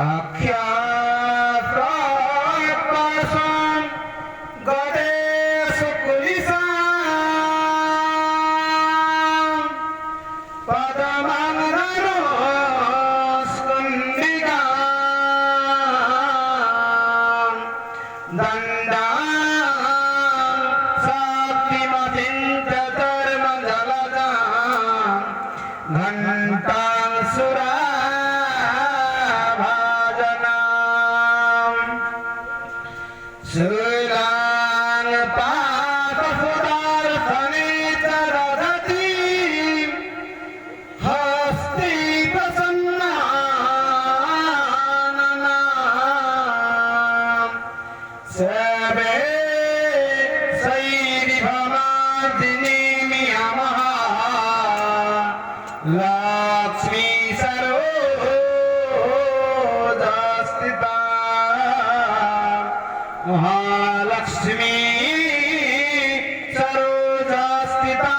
अख्ख्या पासून गडे सुकुलिसा पदमांगरो स्कुंडिका दंडा साप्तिमतींच धर्म जलदा घंटा सुरा सुरांग पात सुदार सनेच रथती हस्ती प्रसन्नानना सबे सैरी भमादिनी मियामहा लक्ष्मी सरोजस्थिता महालक्ष्मी सरोजस्थिता